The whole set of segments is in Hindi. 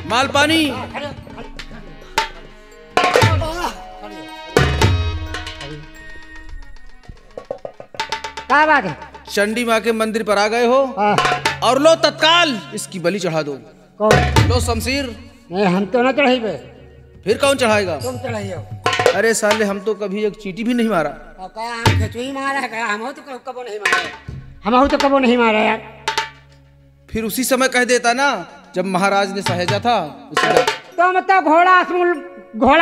मालपानी। क्या बात है? चंडी माँ के मंदिर पर आ गए हो और लो तत्काल इसकी बलि चढ़ा दो। कौन? लो शमशीर। नहीं, हम तो ना चढ़ाई। फिर कौन चढ़ाएगा? तुम चढ़ाइयो। अरे साले, हम तो कभी एक चींटी भी नहीं मारा। हम खिचड़ी मारा है, हम तो कबो नहीं मारा। हम तो कबो नहीं मारा यार। फिर उसी समय कह देता ना जब महाराज ने सहेजा था उसी। तो मतलब घोड़ा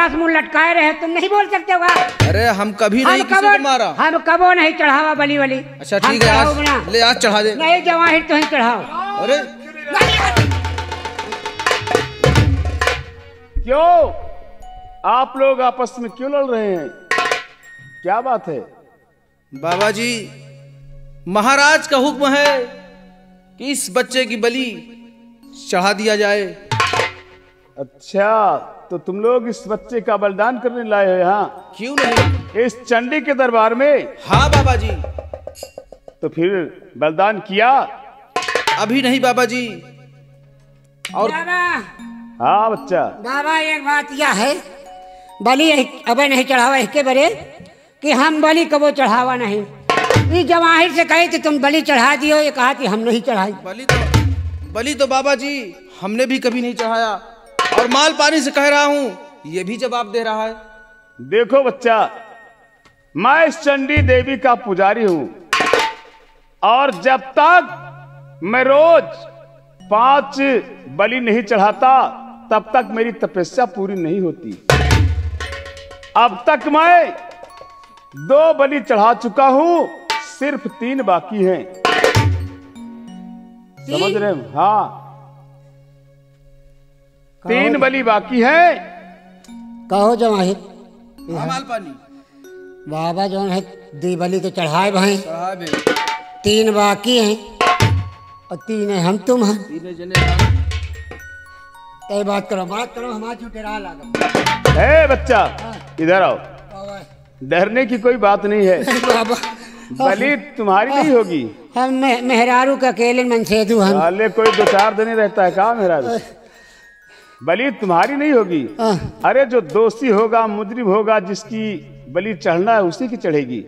से मुंह लटकाए रहे, तुम नहीं बोल सकते होगा। अरे हम कभी नहीं किसी को मारा। हम कबो नहीं चढ़ावा बलि वली। अच्छा ठीक है, आज ले, आज चढ़ा दे। नहीं जवाहिर तो ही चढ़ाओ। अरे क्यों आप लोग आपस में क्यों लड़ रहे हैं? क्या बात है? बाबा जी, महाराज का हुक्म है कि इस बच्चे की बलि चढ़ा दिया जाए। अच्छा, तो तुम लोग इस बच्चे का बलिदान करने लाए हो यहाँ? क्यों नहीं? इस चंडी के दरबार में? हाँ बाबा जी। तो फिर बलिदान किया? अभी नहीं बाबा जी। और हाँ बच्चा। बाबा एक बात यह है, बलि अब नहीं चढ़ावा इसके बरे कि हम बलि कबो चढ़ावा नहीं। ये जवाहिर से कहे कि तुम बलि चढ़ा दियो, ये कहा कि हम नहीं चढ़ाई। बलि तो बाबा जी हमने भी कभी नहीं चढ़ाया, और मालपानी से कह रहा हूँ ये भी जवाब दे रहा है। देखो बच्चा, मैं इस चंडी देवी का पुजारी हूँ, और जब तक मैं रोज 5 बलि नहीं चढ़ाता तब तक मेरी तपस्या पूरी नहीं होती। अब तक मैं 2 बलि चढ़ा चुका हूं, सिर्फ 3 बाकी हैं। समझ रहे हो? हाँ, 3 बलि बाकी है। कहो जवाहिर। मालपानी। बाबा जो है 2 बलि तो चढ़ाए भाई, 3 बाकी हैं, और 3 है हम तुम हैं। 3 जने। तय बात करो, हमारा चुटेरा लगा। ए बच्चा, इधर आओ। डरने की कोई बात नहीं है। बाबा, बलि तुम्हारी नहीं होगी। हम मेहरारू का अकेले मनसेदू हम। साले कोई 2-4 दिन ही रहता है कहाँ मेहरारू? बलि तुम्हारी नहीं होगी। अरे जो दोषी होगा, मुजरिम होगा, जिसकी बलि चढ़ना है उसी की चढ़ेगी।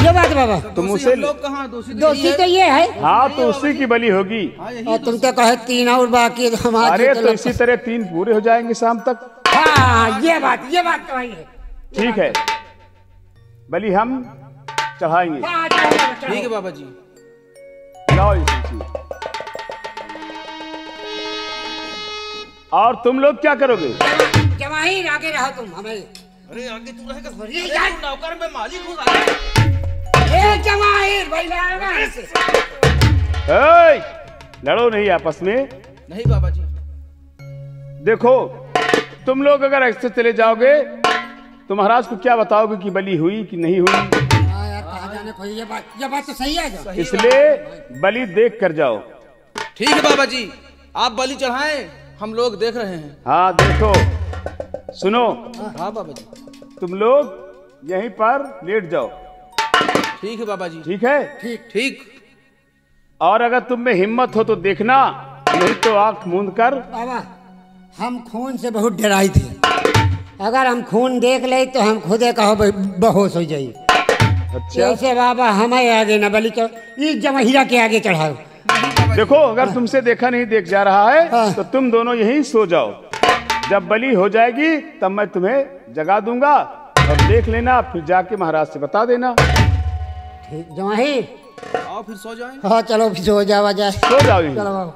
ये बात बाबा, तुम उसे दोषी तो ये है। हाँ, तो उसी की बलि होगी। और तुम तो कहे 3 और बाकी है, तो हमारे। अरे तो इसी तरह 3 पूरे हो जाएंगे शाम तक। हाँ, ये बात तो वही है। ठीक है, बलि हम चढ़ाएंगे। ठीक है बाबा जी। लाओ ये चीज़। और तुम लोग क्या करोगे? जवाहिर आगे रहो तुम हमें। अरे आगे तू रहेगा, नौकर में मालिक हूँ। जवाहिर भाई लड़ो नहीं आपस में। नहीं बाबा जी। देखो, तुम लोग अगर ऐसे चले जाओगे तो महाराज को क्या बताओगे कि बलि हुई कि नहीं हुई? ये बात तो सही है। इसलिए बलि देख कर जाओ। ठीक है बाबा जी, आप बलि चढ़ाएं, हम लोग देख रहे हैं। हाँ देखो, सुनो। हाँ बाबा जी। तुम लोग यहीं पर लेट जाओ। ठीक है बाबा जी। ठीक है? ठीक। और अगर तुम में हिम्मत हो तो देखना, नहीं तो आंख मूंद कर। बाबा, हम खून से बहुत डराई थे। अगर हम खून देख ले तो हम खुदे कहो बेहोश हो जाइए। अच्छा, ऐसे बाबा हमें आगे न बलि जवाहिरा के आगे चढ़ाओ। देखो, अगर तुमसे देखा नहीं देख जा रहा है तो तुम दोनों यहीं सो जाओ। जब बलि हो जाएगी तब मैं तुम्हें जगा दूंगा, और देख लेना, फिर जाके महाराज से बता देना। ठीक जवाहिर, आओ फिर सो जाएं। हाँ चलो फिर सो जावा जाए। सो जाओ। चलो बाबू।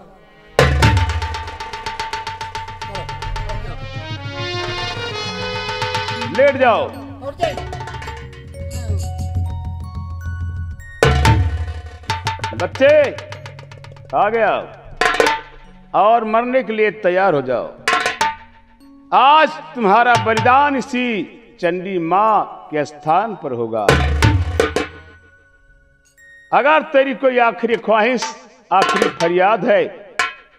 लेट जाओ। बच्चे आ गया, और मरने के लिए तैयार हो जाओ। आज तुम्हारा बलिदान इसी चंडी मां के स्थान पर होगा। अगर तेरी कोई आखिरी ख्वाहिश, आखिरी फरियाद है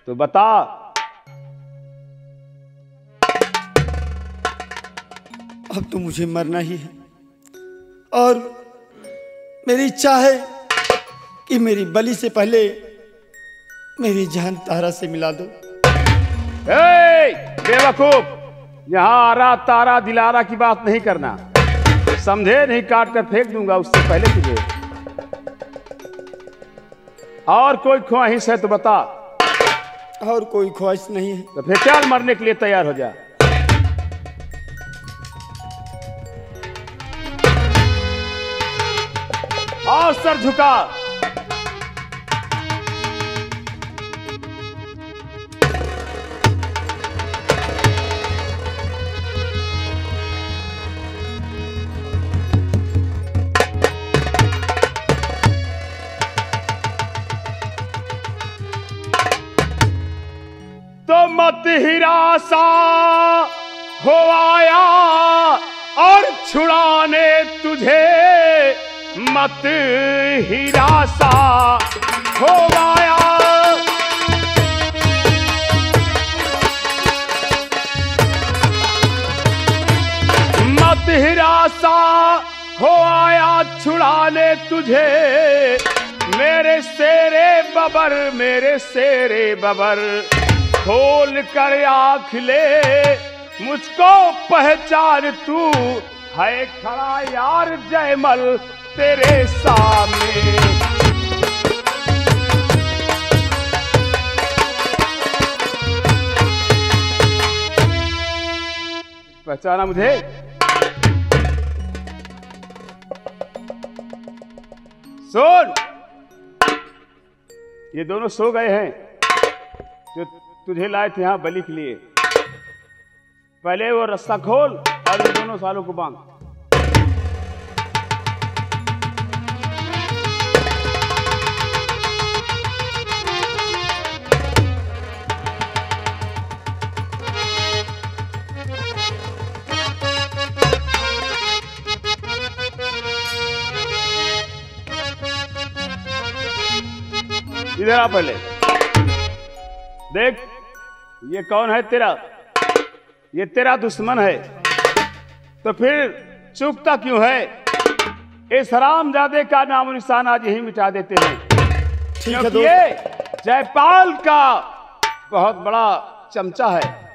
तो बता। अब तो मुझे मरना ही है, और मेरी इच्छा है कि मेरी बलि से पहले मेरी जान तारा से मिला दो। बेवकूफ, यहाँ आरा तारा दिलारा की बात नहीं करना, समझे? नहीं काट कर फेंक दूंगा उससे पहले तुझे। और कोई ख्वाहिश है तो बता। और कोई ख्वाहिश नहीं है। तो फिर चल, मरने के लिए तैयार हो जा। और सर झुका। तो मत हिरासा हो आया और छुड़ाने तुझे, मत हिरासा हो आया। मत हिरासा हो आया छुड़ाने तुझे, मेरे शेरे बबर, मेरे शेरे बबर, खोल कर आँख ले मुझको पहचान, तू है खड़ा यार जयमल तेरे सामने। पहचाना मुझे? सुन, ये दोनों सो गए हैं जो तुझे लाए थे यहां बलि के लिए। पहले वो रास्ता खोल और इन दोनों सालों को बांध। इधर आ, पहले देख ये कौन है तेरा? ये तेरा दुश्मन है, तो फिर चुपता क्यों है? इस हरामजादे का नाम निशान आज यही मिटा देते हैं। क्योंकि ये जयपाल का बहुत बड़ा चमचा है।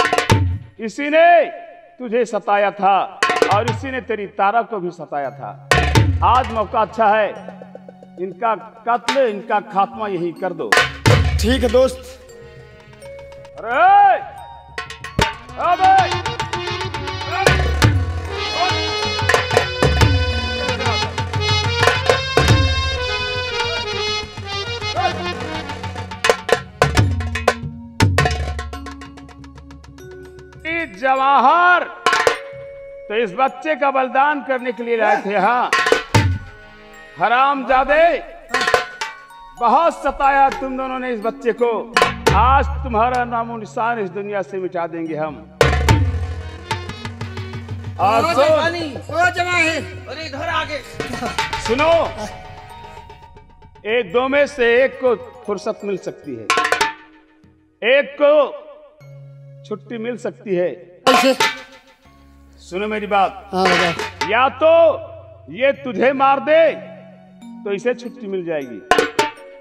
इसी ने तुझे सताया था और इसी ने तेरी तारा को भी सताया था। आज मौका अच्छा है, इनका कत्ल, इनका खात्मा यही कर दो। ठीक है दोस्त। अरे अबे जवाहर तो इस बच्चे का बलिदान करने के लिए लाए थे। हाँ हरामजादे, बहुत सताया तुम दोनों ने इस बच्चे को। आज तुम्हारा नामो निशान इस दुनिया से मिटा देंगे हम। और अरे इधर आगे सुनो, एक दो में से एक को फुर्सत मिल सकती है, एक को छुट्टी मिल सकती है। सुनो मेरी बात, या तो ये तुझे मार दे तो इसे छुट्टी मिल जाएगी,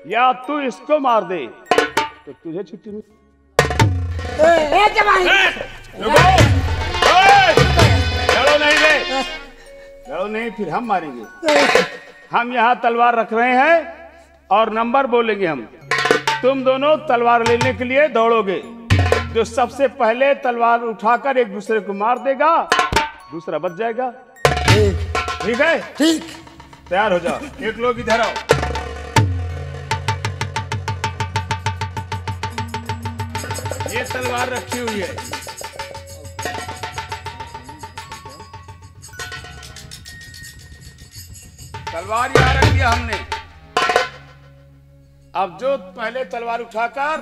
या तू इसको मार दे तो तुझे छुट्टी मिल। लड़ो नहीं रे, लड़ो नहीं, फिर हम मारेंगे। हम यहाँ तलवार रख रहे हैं और नंबर बोलेंगे हम। तुम दोनों तलवार लेने के लिए दौड़ोगे। जो सबसे पहले तलवार उठाकर एक दूसरे को मार देगा, दूसरा बच जाएगा। ठीक है? ठीक। तैयार हो जाओ। एक लोग इधर आओ। ये तलवार रखी हुई है, तलवार यहाँ रख दिया हमने। अब जो पहले तलवार उठाकर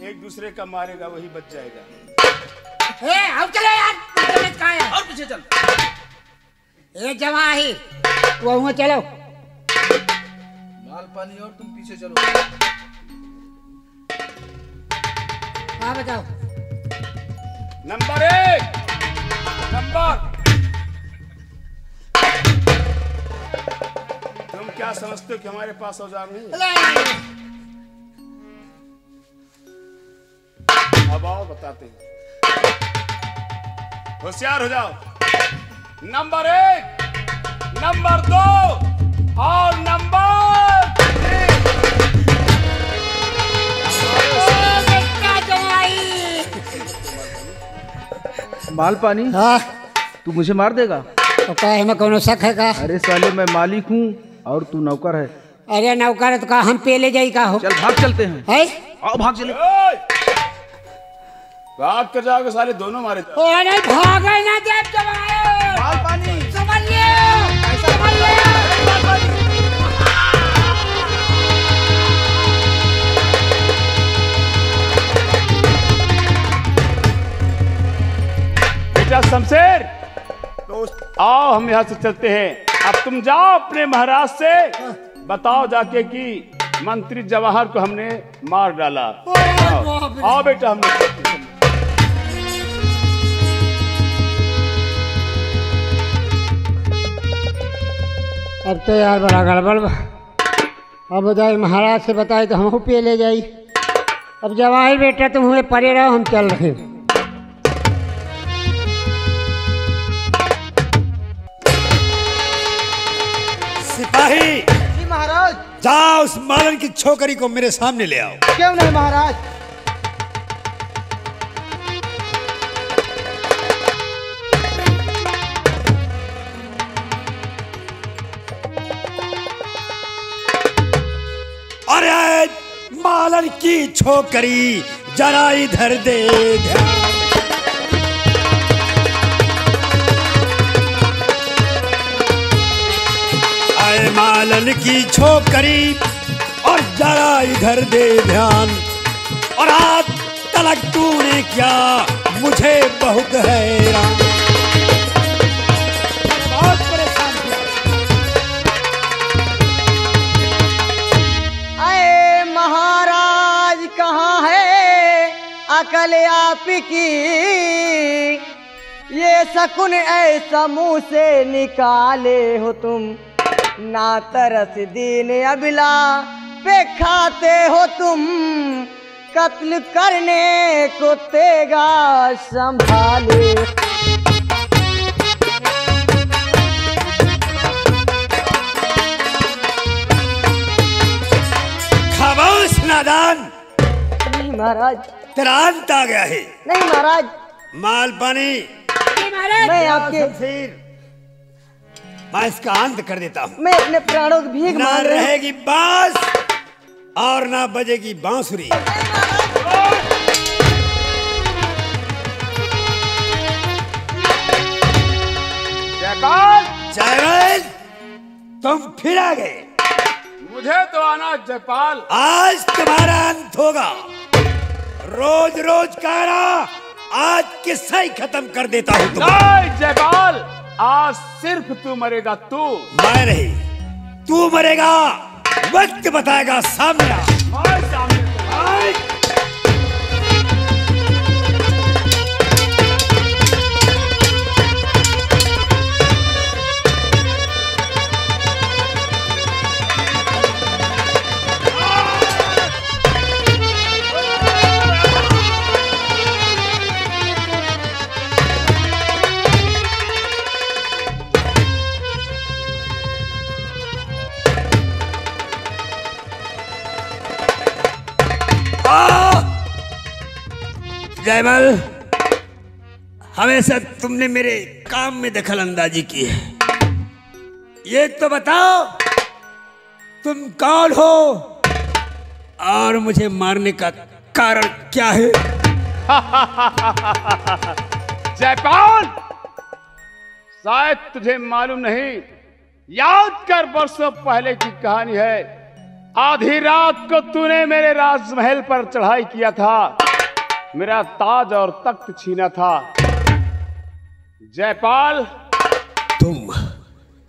एक दूसरे का मारेगा वही बच जाएगा। अब चले यार, कहाँ है? और पीछे चल। ए जवाहिर, वो चलो। माल पानी और तुम पीछे चलो। हाँ बताओ। नंबर एक, नंबर। तुम क्या समझते हो कि हमारे पास औजार नहीं है? अब आओ बताते हैं। होशियार हो जाओ। नंबर 1, नंबर 2 और नंबर 3। माल पानी, हाँ तू मुझे मार देगा? तो क्या है, मैं कौन शक है का? अरे साले, मैं मालिक हूँ और तू नौकर है। अरे नौकर तो का हम पे ले जाई का हो? चल भाग चलते हैं। है? आओ भाग चले। भाग कर जाओगे साले दोनों मारे। अरे भागे ना देव जवान। माल पानी समझ लियो, समझ लियो। बेटा शमशेर, आओ हम यहाँ से चलते हैं। अब तुम जाओ अपने महाराज से बताओ जाके कि मंत्री जवाहर को हमने मार डाला। आओ बेटा, हम अब तो यार बड़ा गड़बड़ बा। अब बताए महाराज से बताए तो हम पे ले जाई। अब जवाहिर बेटा तुम हमें परे रहो, हम चल रहे हैं। सिपाही जी महाराज। जाओ उस मालन की छोकरी को मेरे सामने ले आओ। क्यों नहीं महाराज? अरे मालन की छोकरी जरा इधर दे ध्यान। अरे मालन की छोकरी और जरा इधर दे ध्यान। और आज तलक तूने क्या मुझे बहुत हैरान, बहुत परेशान किया। अरे महाराज कहाँ है अकल आपकी, ये शकुन ऐसा मुंह से निकाले हो तुम, ना तरस दीन अबिला पे खाते हो तुम, कत्ल करने को तेगा संभाले। खामोश नादान, नहीं महाराज। तेरा अंत आ गया है। नहीं महाराज, माल पानी मैं आपके, शमशेर, मैं इसका अंत कर देता हूँ। मैं अपने प्राणों की भीख ना मांग रहा हूँ। रहेगी बांस और ना बजेगी बांसुरी। जयपाल, जयवंत, तुम फिर आ गए। मुझे तो आना जयपाल। आज तुम्हारा अंत होगा। रोज रोज कह रहा, आज किस्सा ही खत्म कर देता हूँ तुम। नहीं जयपाल, आज सिर्फ तू मरेगा। तू, मैं नहीं, तू मरेगा। वक्त बताएगा। सामने आ। मैं सामने तो आए। जयमल, हमेशा तुमने मेरे काम में दखल अंदाजी की है। ये तो बताओ तुम कौन हो और मुझे मारने का कारण क्या है? जयपाल, शायद तुझे मालूम नहीं, याद कर वर्षों पहले की कहानी है। आधी रात को तूने मेरे राजमहल पर चढ़ाई किया था, मेरा ताज और तख्त छीना था। जयपाल, तुम?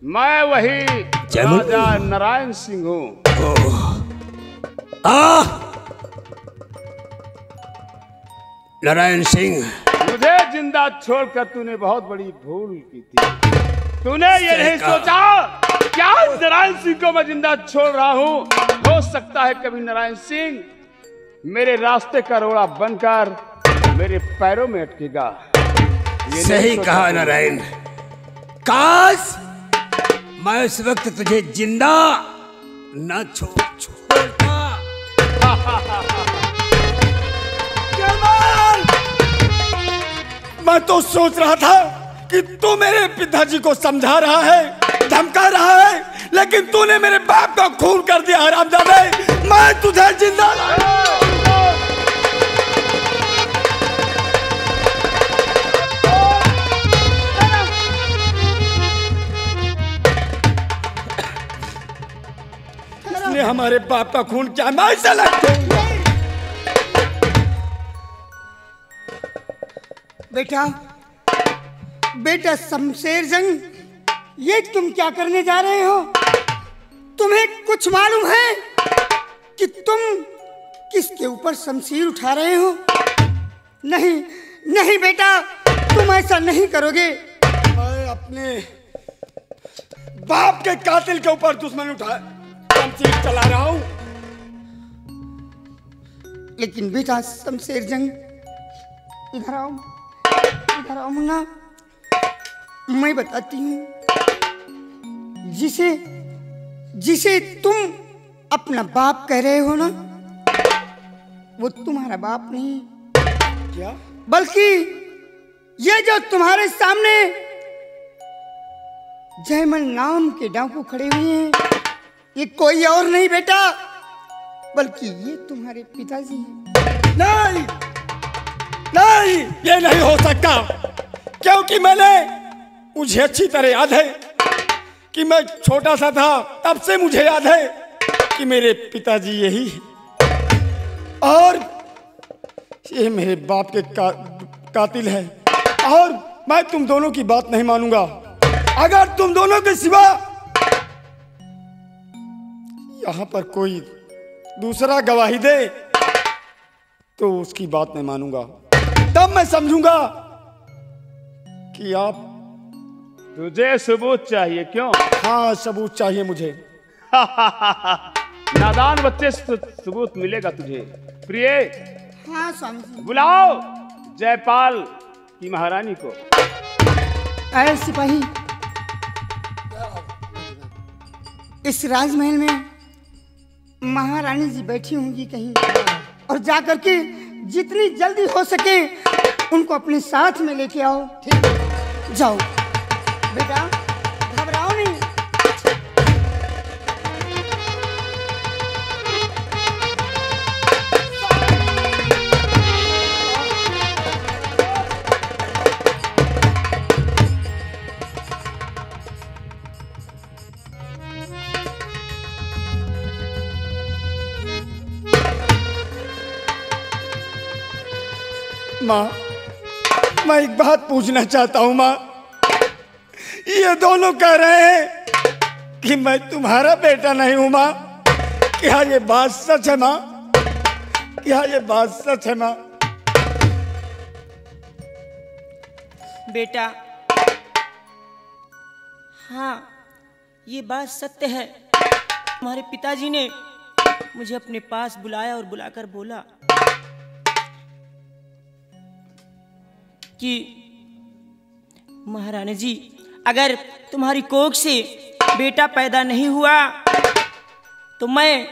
मैं वही जयमल? राजा नारायण सिंह हूँ। नारायण सिंह, मुझे जिंदा छोड़कर तूने बहुत बड़ी भूल की थी। तूने ये नहीं कहा। सोचा क्या नारायण सिंह को मैं जिंदा छोड़ रहा हूँ? हो सकता है कभी नारायण सिंह मेरे रास्ते का रोड़ा बनकर मेरे पैरों में अटकेगा। ये सही नहीं कहा सोचा नारायण। काश मैं उस वक्त तुझे जिंदा न छोड़ता। जमाल, मैं तो सोच रहा था कि तू मेरे पिताजी को समझा रहा है, धमका रहा है, लेकिन तूने मेरे बाप का खून कर दिया हरामजादे। मैं तुझे जिंदा इसने हमारे बाप का खून क्या मैं ऐसा लगता बेटा, बेटा शमशेर जंग, ये तुम क्या करने जा रहे हो? तुम्हें कुछ मालूम है कि तुम किसके ऊपर शमशीर उठा रहे हो? नहीं नहीं बेटा, तुम ऐसा नहीं करोगे। मैं अपने बाप के कातिल के ऊपर दुश्मन उठा शमशीर चला रहा हूं। लेकिन बेटा शमशेर जंग, इधर आओ, इधर आओ मुन्ना। मैं बताती हूँ, जिसे तुम अपना बाप कह रहे हो ना, वो तुम्हारा बाप नहीं, क्या? बल्कि ये जो तुम्हारे सामने जयमल नाम के डाकू खड़े हुए हैं, ये कोई और नहीं बेटा, बल्कि ये तुम्हारे पिताजी हैं। नहीं नहीं, ये नहीं हो सकता, क्योंकि मुझे अच्छी तरह याद है कि मैं छोटा सा था, तब से मुझे याद है कि मेरे पिताजी यही हैं और ये मेरे बाप के कातिल है। और मैं तुम दोनों की बात नहीं मानूंगा। अगर तुम दोनों के सिवा यहां पर कोई दूसरा गवाही दे तो उसकी बात नहीं मानूंगा। तब मैं समझूंगा कि आप तुझे सबूत चाहिए क्यों? हाँ, सबूत चाहिए मुझे। नादान बच्चे से सबूत मिलेगा तुझे। प्रिय, हाँ स्वामी जी। बुलाओ जयपाल की महारानी को। अरे सिपाही, इस राजमहल में महारानी जी बैठी होंगी कहीं, और जाकर के जितनी जल्दी हो सके उनको अपने साथ में लेके आओ। ठीक, जाओ बेटा, घबराओ नहीं। माँ, मैं एक बात पूछना चाहता हूँ माँ। ये दोनों कह रहे हैं कि मैं तुम्हारा बेटा नहीं हूँ माँ। क्या ये बात सच है माँ? क्या ये बात सच है माँ? बेटा, हाँ, ये बात सत्य है। तुम्हारे पिताजी ने मुझे अपने पास बुलाया और बुलाकर बोला कि महारानी जी, अगर तुम्हारी कोख से बेटा पैदा नहीं हुआ तो मैं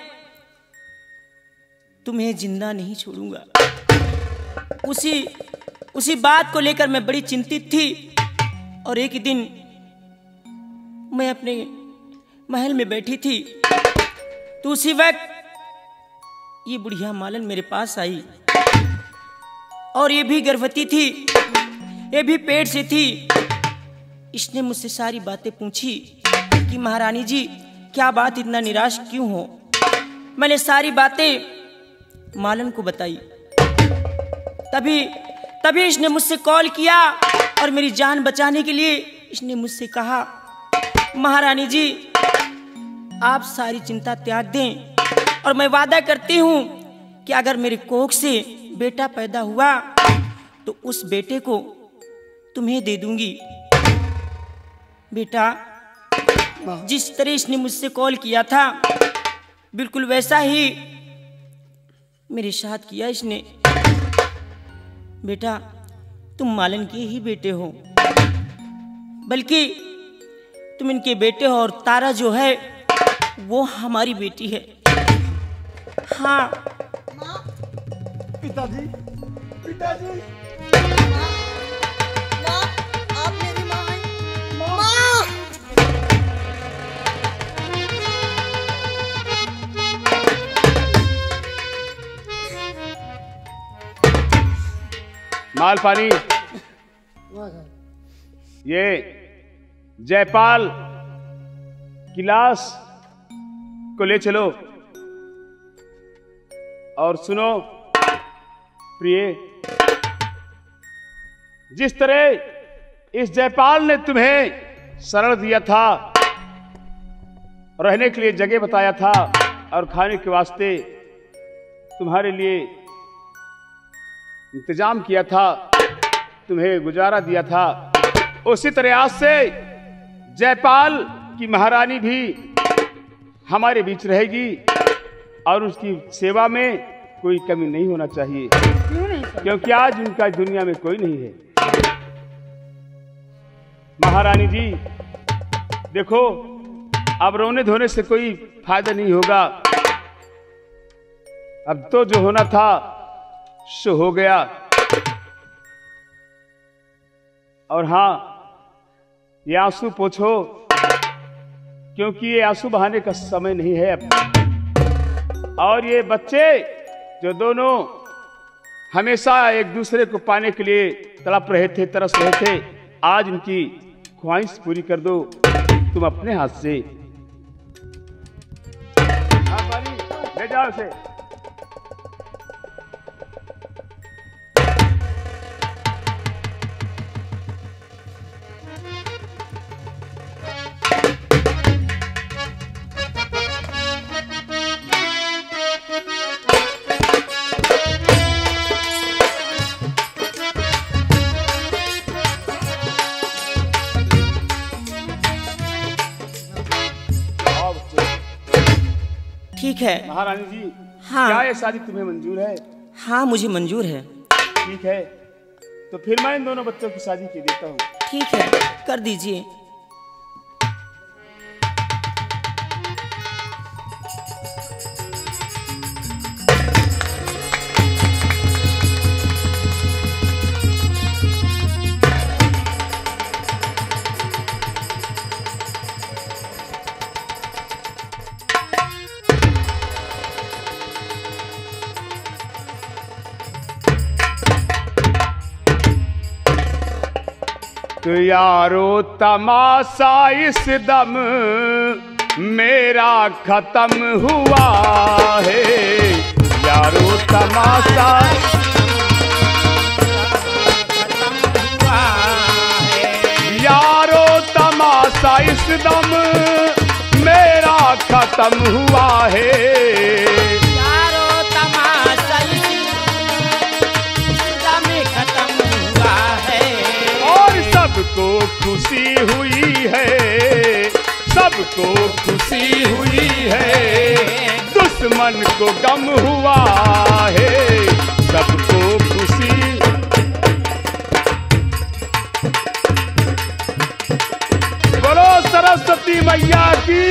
तुम्हें जिंदा नहीं छोड़ूंगा। उसी बात को लेकर मैं बड़ी चिंतित थी, और एक दिन मैं अपने महल में बैठी थी तो उसी वक्त ये बुढ़िया मालन मेरे पास आई, और ये भी गर्भवती थी, ये भी पेट से थी। इसने मुझसे सारी बातें पूछी कि महारानी जी, क्या बात इतना निराश क्यों हो? मैंने सारी बातें मालन को बताई। तभी इसने मुझसे कॉल किया और मेरी जान बचाने के लिए इसने मुझसे कहा, महारानी जी, आप सारी चिंता त्याग दें और मैं वादा करती हूं कि अगर मेरे कोख से बेटा पैदा हुआ तो उस बेटे को तुम्हें दे दूंगी। बेटा, जिस तरह इसने मुझसे कॉल किया था बिल्कुल वैसा ही मेरे साथ किया इसने। बेटा तुम मालन के ही बेटे हो, बल्कि तुम इनके बेटे हो, और तारा जो है वो हमारी बेटी है। हाँ पिताजी, पिताजी। माँ, आप मेरी माँ हैं। माँ। माल पानी, ये जयपाल की लाश को ले चलो। और सुनो प्रिय, जिस तरह इस जयपाल ने तुम्हें शरण दिया था, रहने के लिए जगह बताया था और खाने के वास्ते तुम्हारे लिए इंतजाम किया था, तुम्हें गुजारा दिया था, उसी तरह आज से जयपाल की महारानी भी हमारे बीच रहेगी और उसकी सेवा में कोई कमी नहीं होना चाहिए, क्योंकि आज उनका दुनिया में कोई नहीं है। महारानी जी देखो, अब रोने धोने से कोई फायदा नहीं होगा। अब तो जो होना था सो हो गया। और हाँ, ये आंसू पोंछो, क्योंकि ये आंसू बहाने का समय नहीं है अब। और ये बच्चे जो दोनों हमेशा एक दूसरे को पाने के लिए तड़प रहे थे, तरस रहे थे, आज इनकी ख्वाहिश पूरी कर दो तुम अपने हाथ से। हाँ पानी ले जाओ इसे। ठीक है महारानी जी, हाँ। क्या ये शादी तुम्हें मंजूर है? हाँ मुझे मंजूर है। ठीक है, तो फिर मैं इन दोनों बच्चों की शादी की देता हूँ। ठीक है, कर दीजिए। तो यारो तमाशा इस दम मेरा खत्म हुआ है, यारो तमाशा यारो तमाशा इस दम मेरा खत्म हुआ है, यारो तमाशा इस दम खत्म हुआ है। और सबको खुशी हुई है, सबको खुशी हुई है, दुश्मन को गम हुआ है, सबको खुशी। बोलो सरस्वती मैया की।